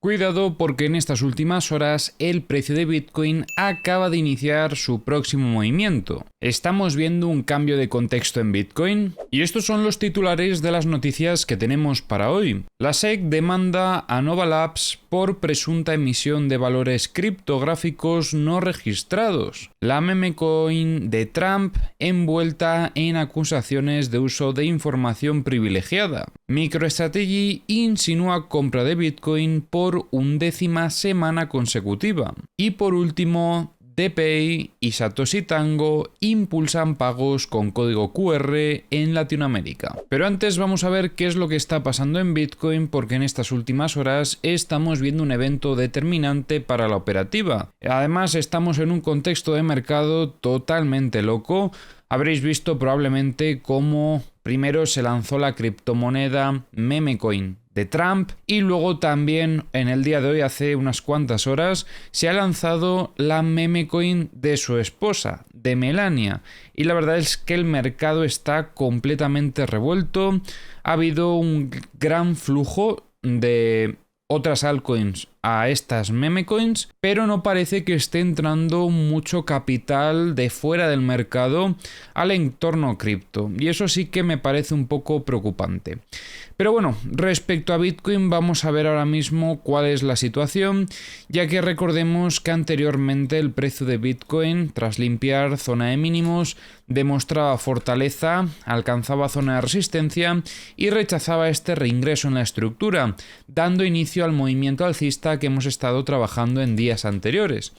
Cuidado porque en estas últimas horas el precio de Bitcoin acaba de iniciar su próximo movimiento. Estamos viendo un cambio de contexto en Bitcoin y estos son los titulares de las noticias que tenemos para hoy. La SEC demanda a Nova Labs por presunta emisión de valores criptográficos no registrados. La meme coin de Trump envuelta en acusaciones de uso de información privilegiada. MicroStrategy insinúa compra de Bitcoin por 11ª semana consecutiva. Y por último, DPay y Satoshi Tango impulsan pagos con código QR en Latinoamérica. Pero antes vamos a ver qué es lo que está pasando en Bitcoin, porque en estas últimas horas estamos viendo un evento determinante para la operativa. Además, estamos en un contexto de mercado totalmente loco. Habréis visto probablemente cómo primero se lanzó la criptomoneda Memecoin de Trump y luego también en el día de hoy, hace unas cuantas horas, se ha lanzado la Memecoin de su esposa, de Melania. Y la verdad es que el mercado está completamente revuelto. Ha habido un gran flujo de otras altcoins a estas memecoins, pero no parece que esté entrando mucho capital de fuera del mercado al entorno cripto, y eso sí que me parece un poco preocupante. Pero bueno, respecto a Bitcoin vamos a ver ahora mismo cuál es la situación, ya que recordemos que anteriormente el precio de Bitcoin, tras limpiar zona de mínimos, demostraba fortaleza, alcanzaba zona de resistencia y rechazaba este reingreso en la estructura, dando inicio al movimiento alcista que hemos estado trabajando en días anteriores.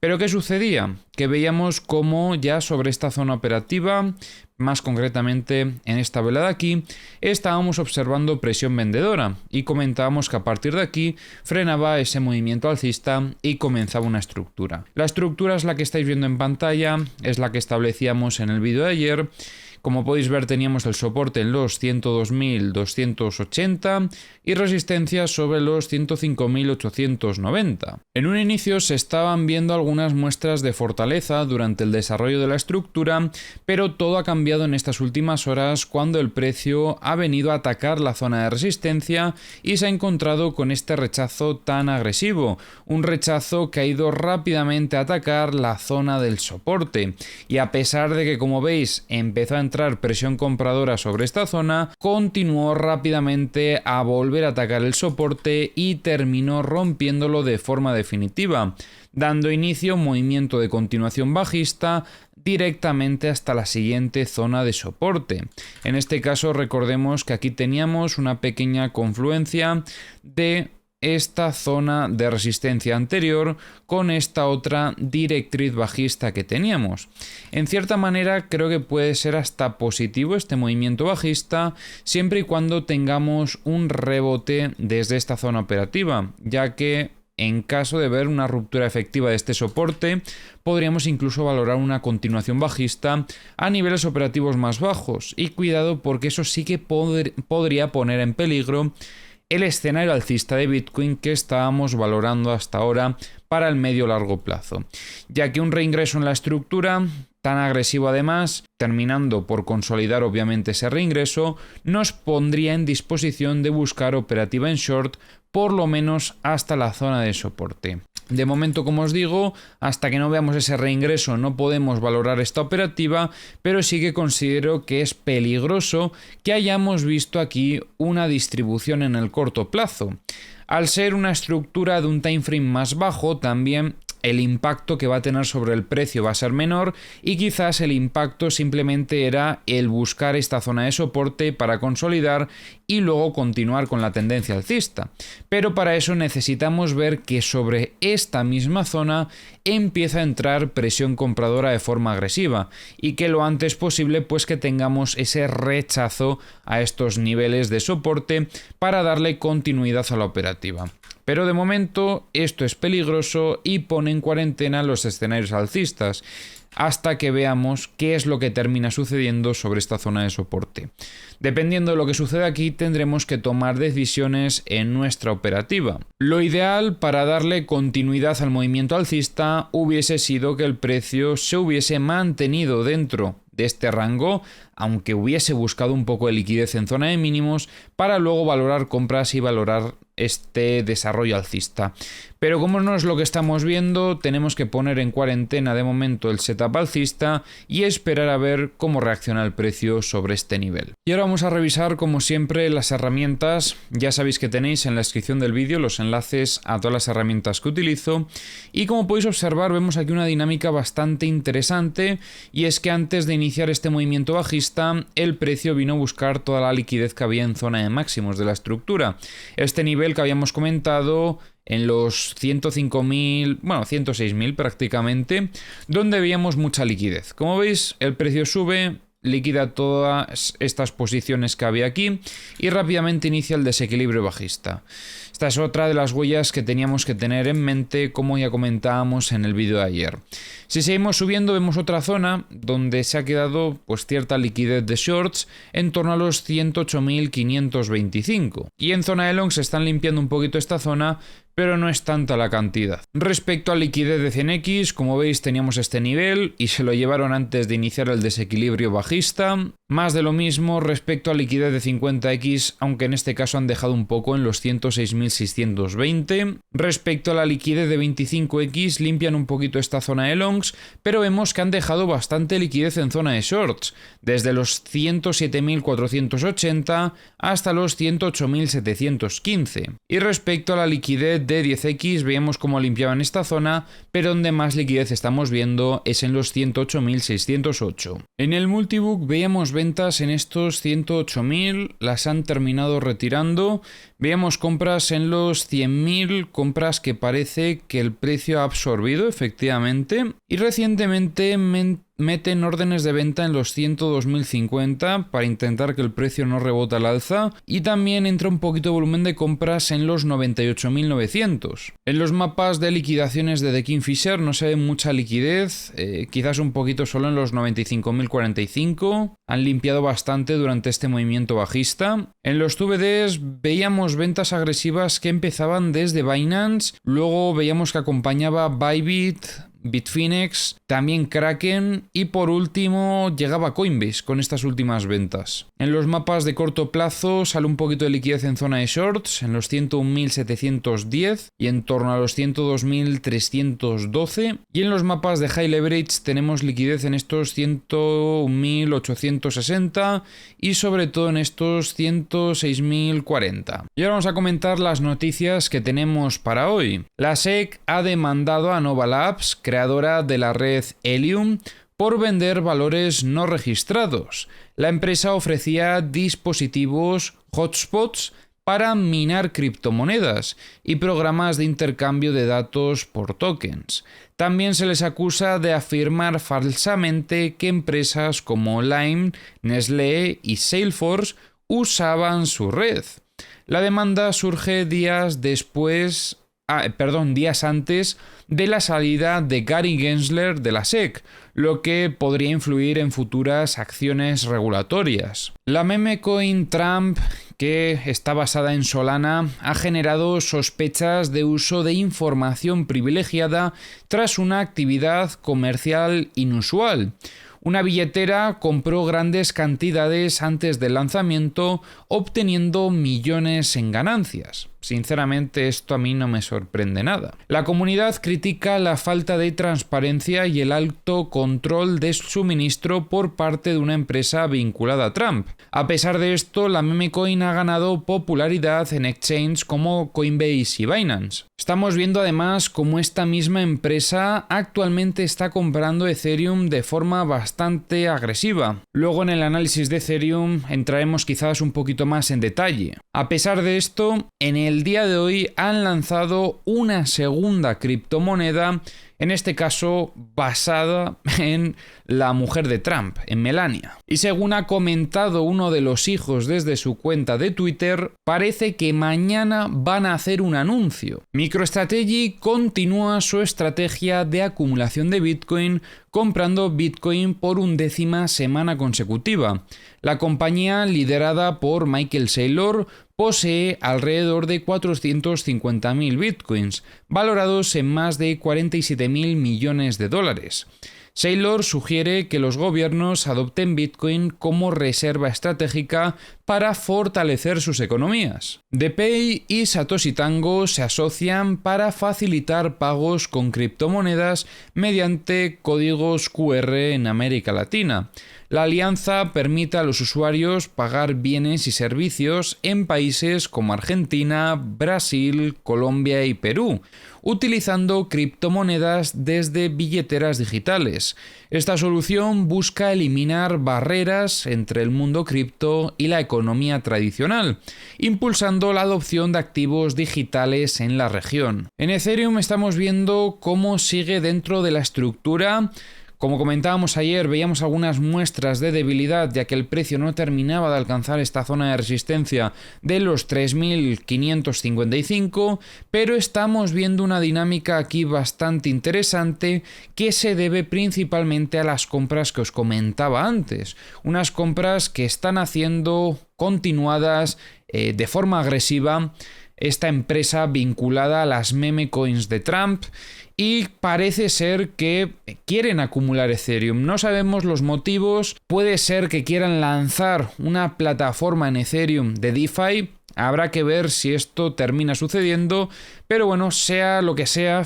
¿Pero qué sucedía? Que veíamos cómo ya sobre esta zona operativa, más concretamente en esta vela de aquí, estábamos observando presión vendedora y comentábamos que a partir de aquí frenaba ese movimiento alcista y comenzaba una estructura. La estructura es la que estáis viendo en pantalla, es la que establecíamos en el vídeo de ayer. Como podéis ver, teníamos el soporte en los 102.280 y resistencia sobre los 105.890. En un inicio se estaban viendo algunas muestras de fortaleza durante el desarrollo de la estructura, pero todo ha cambiado en estas últimas horas cuando el precio ha venido a atacar la zona de resistencia y se ha encontrado con este rechazo tan agresivo, un rechazo que ha ido rápidamente a atacar la zona del soporte, y a pesar de que, como veis, empezó a entrar presión compradora sobre esta zona, continuó rápidamente a volver a atacar el soporte y terminó rompiéndolo de forma definitiva, dando inicio a un movimiento de continuación bajista directamente hasta la siguiente zona de soporte. En este caso, recordemos que aquí teníamos una pequeña confluencia de esta zona de resistencia anterior con esta otra directriz bajista que teníamos. En cierta manera creo que puede ser hasta positivo este movimiento bajista siempre y cuando tengamos un rebote desde esta zona operativa, ya que en caso de ver una ruptura efectiva de este soporte, podríamos incluso valorar una continuación bajista a niveles operativos más bajos. Y cuidado, porque eso sí que podría poner en peligro el escenario alcista de Bitcoin que estábamos valorando hasta ahora para el medio-largo plazo, ya que un reingreso en la estructura tan agresivo, además, terminando por consolidar obviamente ese reingreso, nos pondría en disposición de buscar operativa en short por lo menos hasta la zona de soporte. De momento, como os digo, hasta que no veamos ese reingreso no podemos valorar esta operativa, pero sí que considero que es peligroso que hayamos visto aquí una distribución en el corto plazo. Al ser una estructura de un time frame más bajo, también el impacto que va a tener sobre el precio va a ser menor y quizás el impacto simplemente era el buscar esta zona de soporte para consolidar y luego continuar con la tendencia alcista. Pero para eso necesitamos ver que sobre esta misma zona empieza a entrar presión compradora de forma agresiva y que lo antes posible pues que tengamos ese rechazo a estos niveles de soporte para darle continuidad a la operativa. Pero de momento esto es peligroso y pone en cuarentena los escenarios alcistas hasta que veamos qué es lo que termina sucediendo sobre esta zona de soporte. Dependiendo de lo que suceda aquí, tendremos que tomar decisiones en nuestra operativa. Lo ideal para darle continuidad al movimiento alcista hubiese sido que el precio se hubiese mantenido dentro de este rango, aunque hubiese buscado un poco de liquidez en zona de mínimos, para luego valorar compras y valorar este desarrollo alcista. Pero como no es lo que estamos viendo, tenemos que poner en cuarentena de momento el setup alcista y esperar a ver cómo reacciona el precio sobre este nivel. Y ahora vamos a revisar, como siempre, las herramientas. Ya sabéis que tenéis en la descripción del vídeo los enlaces a todas las herramientas que utilizo. Y como podéis observar, vemos aquí una dinámica bastante interesante, y es que antes de iniciar este movimiento bajista, el precio vino a buscar toda la liquidez que había en zona de máximos de la estructura. Este nivel que habíamos comentado en los 105.000, bueno, 106.000 prácticamente, donde veíamos mucha liquidez. Como veis, el precio sube, liquida todas estas posiciones que había aquí y rápidamente inicia el desequilibrio bajista. Esta es otra de las huellas que teníamos que tener en mente, como ya comentábamos en el vídeo de ayer. Si seguimos subiendo, vemos otra zona donde se ha quedado pues cierta liquidez de shorts en torno a los 108.525. Y en zona de long se están limpiando un poquito esta zona, pero no es tanta la cantidad. Respecto a liquidez de 100X, como veis teníamos este nivel y se lo llevaron antes de iniciar el desequilibrio bajista. Más de lo mismo respecto a liquidez de 50X, aunque en este caso han dejado un poco en los 106.620. Respecto a la liquidez de 25X, limpian un poquito esta zona de longs, pero vemos que han dejado bastante liquidez en zona de shorts, desde los 107.480 hasta los 108.715. Y respecto a la liquidez de 10X, veíamos cómo limpiaban esta zona, pero donde más liquidez estamos viendo es en los 108.608. En el multibook veíamos ventas en estos 108.000, las han terminado retirando. Veíamos compras en los 100.000, compras que parece que el precio ha absorbido efectivamente, y recientemente meten órdenes de venta en los 102.050 para intentar que el precio no rebote al alza, y también entra un poquito de volumen de compras en los 98.900. En los mapas de liquidaciones de The Kingfisher no se ve mucha liquidez, quizás un poquito solo en los 95.045. Han limpiado bastante durante este movimiento bajista. En los TVDs veíamos ventas agresivas que empezaban desde Binance, luego veíamos que acompañaba Bybit, Bitfinex, también Kraken y por último llegaba Coinbase con estas últimas ventas. En los mapas de corto plazo sale un poquito de liquidez en zona de shorts, en los 101.710 y en torno a los 102.312, y en los mapas de high leverage tenemos liquidez en estos 101.860 y sobre todo en estos 106.040. Y ahora vamos a comentar las noticias que tenemos para hoy. La SEC ha demandado a Nova Labs, creadora de la red Helium, por vender valores no registrados. La empresa ofrecía dispositivos hotspots para minar criptomonedas y programas de intercambio de datos por tokens. También se les acusa de afirmar falsamente que empresas como Lime, Nestlé y Salesforce usaban su red. La demanda surge días antes de la salida de Gary Gensler de la SEC, lo que podría influir en futuras acciones regulatorias. La meme coin Trump, que está basada en Solana, ha generado sospechas de uso de información privilegiada tras una actividad comercial inusual. Una billetera compró grandes cantidades antes del lanzamiento, obteniendo millones en ganancias. Sinceramente, esto a mí no me sorprende nada. La comunidad critica la falta de transparencia y el alto control de suministro por parte de una empresa vinculada a Trump. A pesar de esto, la meme coin ha ganado popularidad en exchanges como Coinbase y Binance. Estamos viendo además cómo esta misma empresa actualmente está comprando Ethereum de forma bastante agresiva. Luego en el análisis de Ethereum entraremos quizás un poquito más en detalle. A pesar de esto, en el día de hoy han lanzado una segunda criptomoneda, en este caso basada en la mujer de Trump, en Melania. Y según ha comentado uno de los hijos desde su cuenta de Twitter, parece que mañana van a hacer un anuncio. MicroStrategy continúa su estrategia de acumulación de Bitcoin, comprando Bitcoin por 11ª semana consecutiva. La compañía, liderada por Michael Saylor, posee alrededor de 450.000 bitcoins, valorados en más de 47.000 millones de dólares. Saylor sugiere que los gobiernos adopten Bitcoin como reserva estratégica para fortalecer sus economías. DPay y Satoshi Tango se asocian para facilitar pagos con criptomonedas mediante códigos QR en América Latina. La alianza permite a los usuarios pagar bienes y servicios en países como Argentina, Brasil, Colombia y Perú, utilizando criptomonedas desde billeteras digitales. Esta solución busca eliminar barreras entre el mundo cripto y la economía tradicional, impulsando la adopción de activos digitales en la región. En Ethereum estamos viendo cómo sigue dentro de la estructura. Como comentábamos ayer, veíamos algunas muestras de debilidad, ya que el precio no terminaba de alcanzar esta zona de resistencia de los 3.555, pero estamos viendo una dinámica aquí bastante interesante que se debe principalmente a las compras que os comentaba antes. Unas compras que están haciendo continuadas de forma agresiva esta empresa vinculada a las meme coins de Trump, y parece ser que quieren acumular Ethereum. No sabemos los motivos, puede ser que quieran lanzar una plataforma en Ethereum de DeFi. Habrá que ver si esto termina sucediendo, pero bueno, sea lo que sea,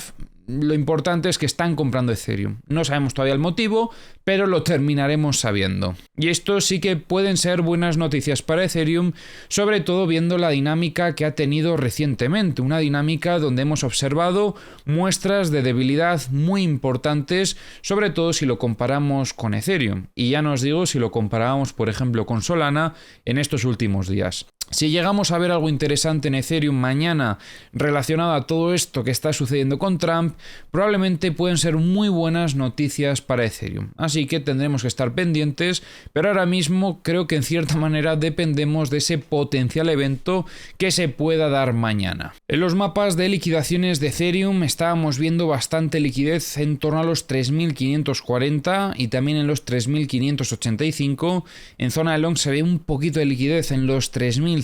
lo importante es que están comprando Ethereum. No sabemos todavía el motivo, pero lo terminaremos sabiendo. Y esto sí que pueden ser buenas noticias para Ethereum, sobre todo viendo la dinámica que ha tenido recientemente. Una dinámica donde hemos observado muestras de debilidad muy importantes, sobre todo si lo comparamos con Ethereum. Y ya no os digo si lo comparamos, por ejemplo, con Solana en estos últimos días. Si llegamos a ver algo interesante en Ethereum mañana relacionado a todo esto que está sucediendo con Trump, probablemente pueden ser muy buenas noticias para Ethereum. Así que tendremos que estar pendientes, pero ahora mismo creo que en cierta manera dependemos de ese potencial evento que se pueda dar mañana. En los mapas de liquidaciones de Ethereum estábamos viendo bastante liquidez en torno a los 3.540 y también en los 3.585. En zona de long se ve un poquito de liquidez en los 3.110.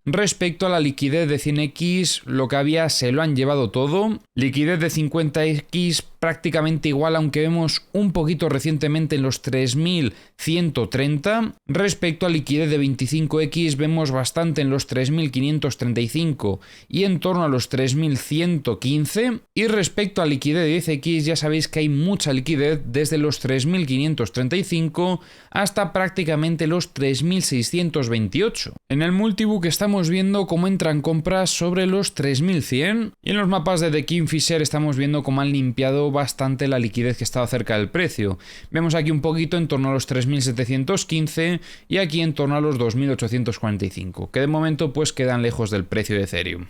Respecto a la liquidez de 100x, lo que había se lo han llevado todo. Liquidez de 50x prácticamente igual, aunque vemos un poquito recientemente en los 3.130. Respecto a liquidez de 25x vemos bastante en los 3.535 y en torno a los 3.115. Y respecto a liquidez de 10x ya sabéis que hay mucha liquidez desde los 3.535 hasta prácticamente los 3.628. En el multibook estamos viendo cómo entran compras sobre los 3.100 y en los mapas de The Kingfisher estamos viendo cómo han limpiado bastante la liquidez que estaba cerca del precio. Vemos aquí un poquito en torno a los 3.715 y aquí en torno a los 2.845, que de momento pues quedan lejos del precio de Ethereum.